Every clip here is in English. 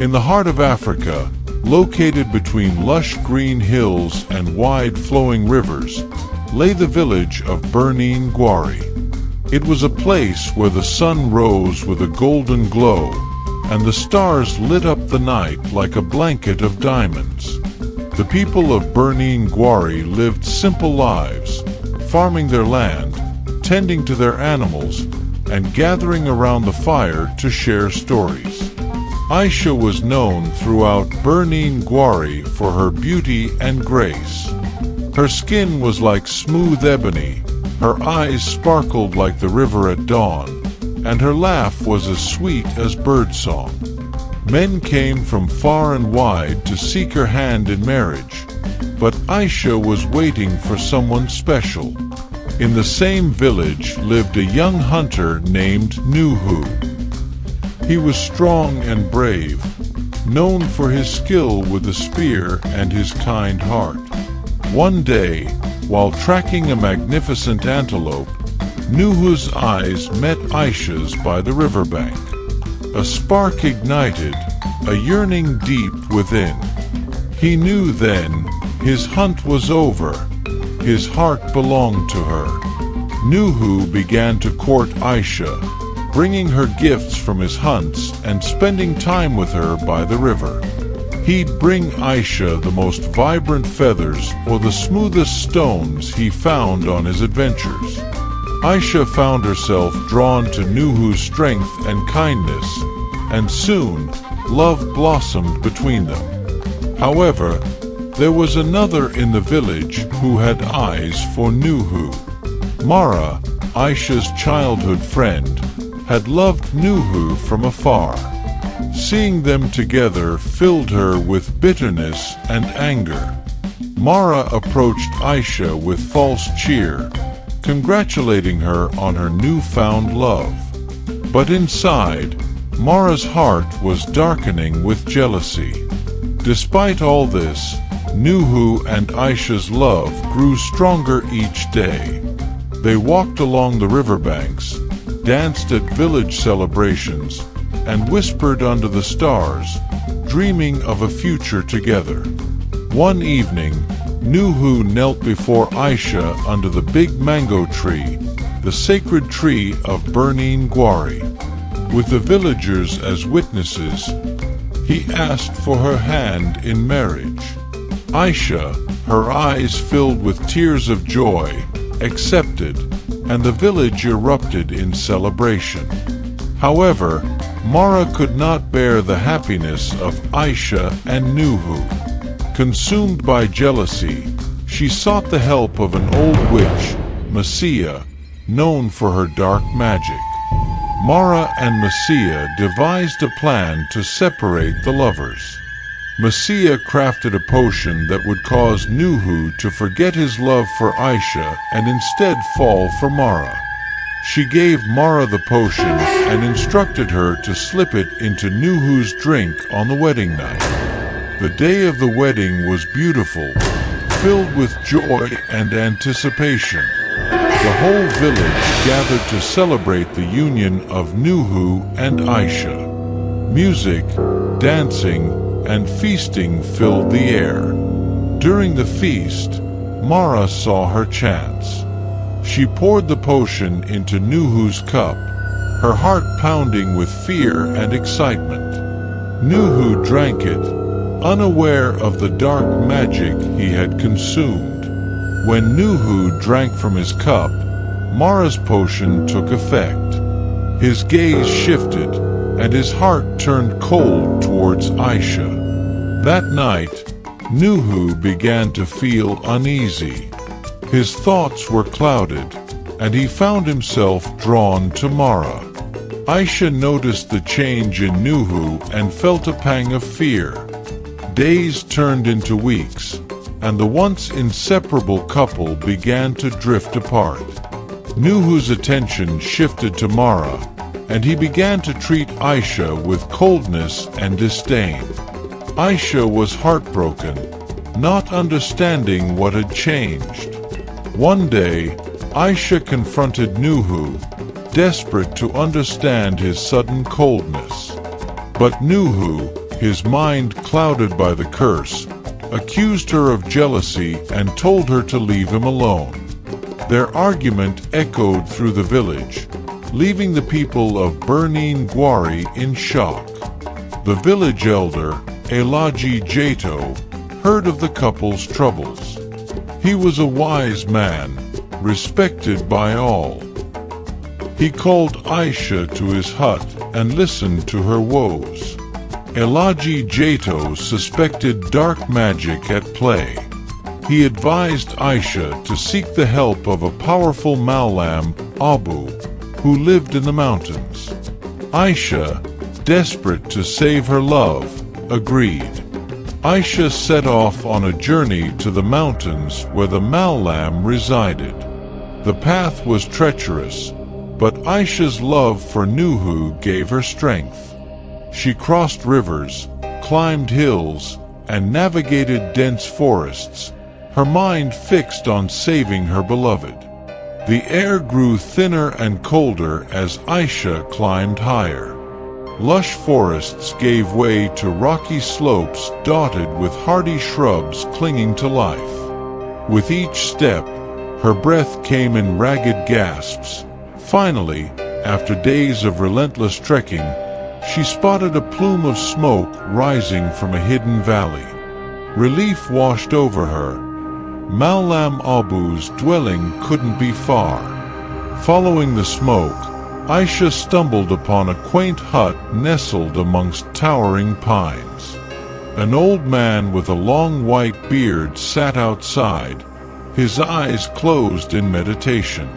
In the heart of Africa, located between lush green hills and wide flowing rivers, lay the village of Birnin gwari. It was a place where the sun rose with a golden glow, and the stars lit up the night like a blanket of diamonds. The people of Birnin gwari lived simple lives, farming their land, tending to their animals, and gathering around the fire to share stories. Ayisha was known throughout Birnin gwari for her beauty and grace. Her skin was like smooth ebony, her eyes sparkled like the river at dawn, and her laugh was as sweet as birdsong. Men came from far and wide to seek her hand in marriage, but Ayisha was waiting for someone special. In the same village lived a young hunter named Nuhu. He was strong and brave, known for his skill with the spear and his kind heart. One day, while tracking a magnificent antelope, Nuhu's eyes met Ayisha's by the riverbank. A spark ignited, a yearning deep within. He knew then his hunt was over. His heart belonged to her. Nuhu began to court Ayisha, bringing her gifts from his hunts and spending time with her by the river. He'd bring Ayisha the most vibrant feathers or the smoothest stones he found on his adventures. Ayisha found herself drawn to Nuhu's strength and kindness, and soon love blossomed between them. However, there was another in the village who had eyes for Nuhu. Mara, Ayisha's childhood friend, had loved Nuhu from afar. Seeing them together filled her with bitterness and anger. Mara approached Ayisha with false cheer, congratulating her on her newfound love. But inside, Mara's heart was darkening with jealousy. Despite all this, Nuhu and Ayisha's love grew stronger each day. They walked along the riverbanks, danced at village celebrations, and whispered under the stars, dreaming of a future together. One evening, Nuhu knelt before Ayisha under the big mango tree, the sacred tree of Birnin gwari. With the villagers as witnesses, he asked for her hand in marriage. Ayisha, her eyes filled with tears of joy, accepted, and the village erupted in celebration. However, Mara could not bear the happiness of Ayisha and Nuhu. Consumed by jealousy, she sought the help of an old witch, Messia, known for her dark magic. Mara and Messia devised a plan to separate the lovers. Messia crafted a potion that would cause Nuhu to forget his love for Ayisha and instead fall for Mara. She gave Mara the potion and instructed her to slip it into Nuhu's drink on the wedding night. The day of the wedding was beautiful, filled with joy and anticipation. The whole village gathered to celebrate the union of Nuhu and Ayisha. Music, dancing, and feasting filled the air. During the feast, Mara saw her chance. She poured the potion into Nuhu's cup, her heart pounding with fear and excitement. Nuhu drank it, unaware of the dark magic he had consumed. When Nuhu drank from his cup, Mara's potion took effect. His gaze shifted, and his heart turned cold towards Ayisha. That night, Nuhu began to feel uneasy. His thoughts were clouded, and he found himself drawn to Mara. Ayisha noticed the change in Nuhu and felt a pang of fear. Days turned into weeks, and the once inseparable couple began to drift apart. Nuhu's attention shifted to Mara, and he began to treat Ayisha with coldness and disdain. Ayisha was heartbroken, not understanding what had changed. One day, Ayisha confronted Nuhu, desperate to understand his sudden coldness. But Nuhu, his mind clouded by the curse, accused her of jealousy and told her to leave him alone. Their argument echoed through the village, leaving the people of Birnin Gwari in shock. The village elder, Ayisha, heard of the couple's troubles. He was a wise man, respected by all. He called Ayisha to his hut and listened to her woes. Ayisha suspected dark magic at play. He advised Ayisha to seek the help of a powerful Mallam, Abu, who lived in the mountains. Ayisha, desperate to save her love, agreed. Ayisha set off on a journey to the mountains where the Mallam resided. The path was treacherous, but Ayisha's love for Nuhu gave her strength. She crossed rivers, climbed hills, and navigated dense forests, her mind fixed on saving her beloved. The air grew thinner and colder as Ayisha climbed higher. Lush forests gave way to rocky slopes dotted with hardy shrubs clinging to life. With each step, her breath came in ragged gasps. Finally, after days of relentless trekking, she spotted a plume of smoke rising from a hidden valley. Relief washed over her. Mallam Abu's dwelling couldn't be far. Following the smoke, Ayisha stumbled upon a quaint hut nestled amongst towering pines. An old man with a long white beard sat outside, his eyes closed in meditation.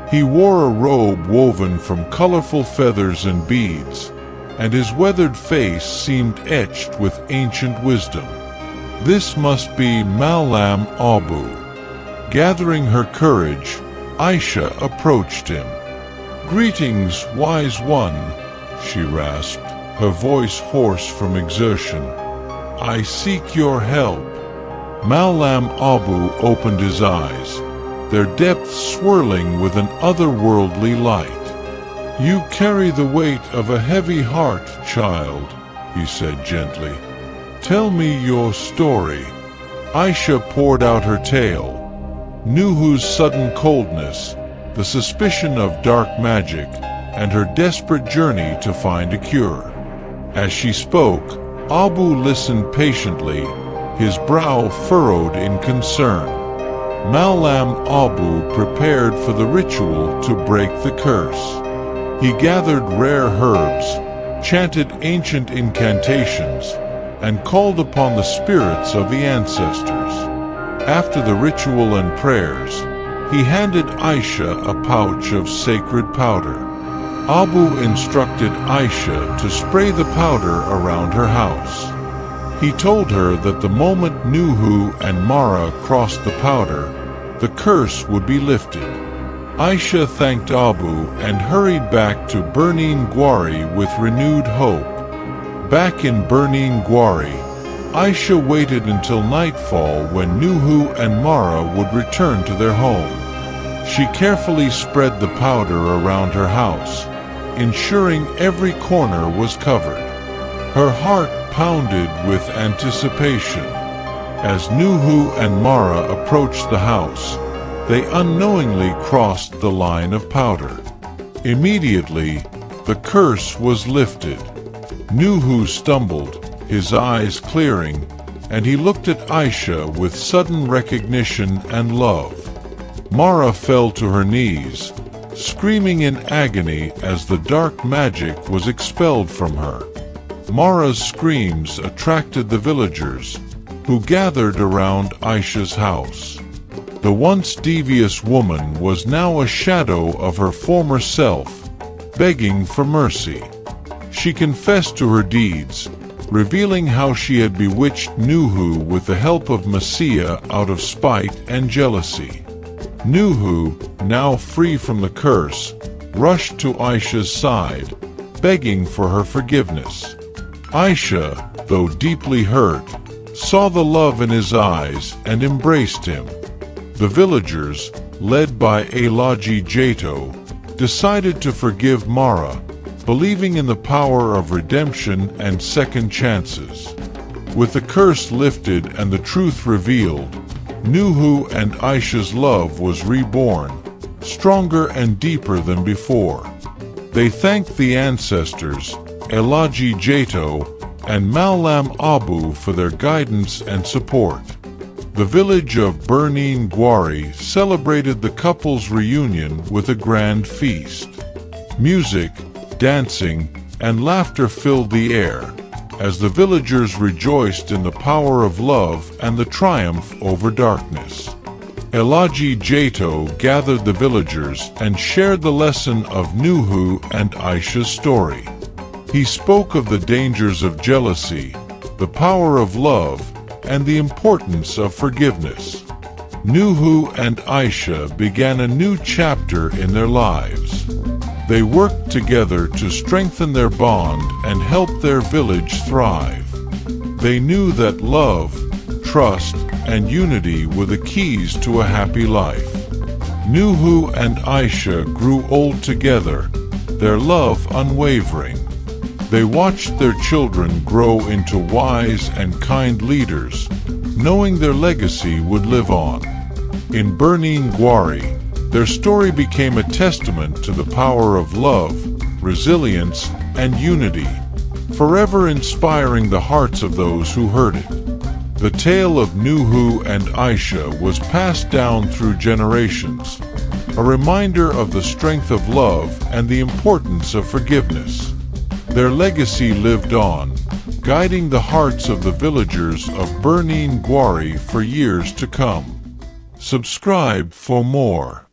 He wore a robe woven from colorful feathers and beads, and his weathered face seemed etched with ancient wisdom. This must be Mallam Abu. Gathering her courage, Ayisha approached him. "Greetings, wise one," she rasped, her voice hoarse from exertion. "I seek your help." Mallam Abu opened his eyes, their depths swirling with an otherworldly light. "You carry the weight of a heavy heart, child," he said gently. "Tell me your story." Ayisha poured out her tale. Nuhu's sudden coldness, the suspicion of dark magic, and her desperate journey to find a cure. As she spoke, Abu listened patiently, his brow furrowed in concern. Mallam Abu prepared for the ritual to break the curse. He gathered rare herbs, chanted ancient incantations, and called upon the spirits of the ancestors. After the ritual and prayers, he handed Ayisha a pouch of sacred powder. Abu instructed Ayisha to spray the powder around her house. He told her that the moment Nuhu and Mara crossed the powder, the curse would be lifted. Ayisha thanked Abu and hurried back to Birnin Gwari with renewed hope. Back in Birnin Gwari, Ayisha waited until nightfall when Nuhu and Mara would return to their home. She carefully spread the powder around her house, ensuring every corner was covered. Her heart pounded with anticipation. As Nuhu and Mara approached the house, they unknowingly crossed the line of powder. Immediately, the curse was lifted. Nuhu stumbled, his eyes clearing, and he looked at Ayisha with sudden recognition and love. Mara fell to her knees, screaming in agony as the dark magic was expelled from her. Mara's screams attracted the villagers, who gathered around Ayisha's house. The once devious woman was now a shadow of her former self, begging for mercy. She confessed to her deeds, revealing how she had bewitched Nuhu with the help of Messiah out of spite and jealousy. Nuhu, now free from the curse, rushed to Ayisha's side, begging for her forgiveness. Ayisha, though deeply hurt, saw the love in his eyes and embraced him. The villagers, led by Ayisha, decided to forgive Mara, believing in the power of redemption and second chances. With the curse lifted and the truth revealed, Nuhu and Ayisha's love was reborn, stronger and deeper than before. They thanked the ancestors, Elaji Jato and Malam Abu, for their guidance and support. The village of Birnin Gwari celebrated the couple's reunion with a grand feast. Music, dancing, and laughter filled the air, as the villagers rejoiced in the power of love and the triumph over darkness. Elaji Jato gathered the villagers and shared the lesson of Nuhu and Ayisha's story. He spoke of the dangers of jealousy, the power of love, and the importance of forgiveness. Nuhu and Ayisha began a new chapter in their lives. They worked together to strengthen their bond and help their village thrive. They knew that love, trust, and unity were the keys to a happy life. Nuhu and Ayisha grew old together, their love unwavering. They watched their children grow into wise and kind leaders, knowing their legacy would live on. In Birnin Gwari, their story became a testament to the power of love, resilience, and unity, forever inspiring the hearts of those who heard it. The tale of Nuhu and Ayisha was passed down through generations, a reminder of the strength of love and the importance of forgiveness. Their legacy lived on, guiding the hearts of the villagers of Birnin Gwari for years to come. Subscribe for more.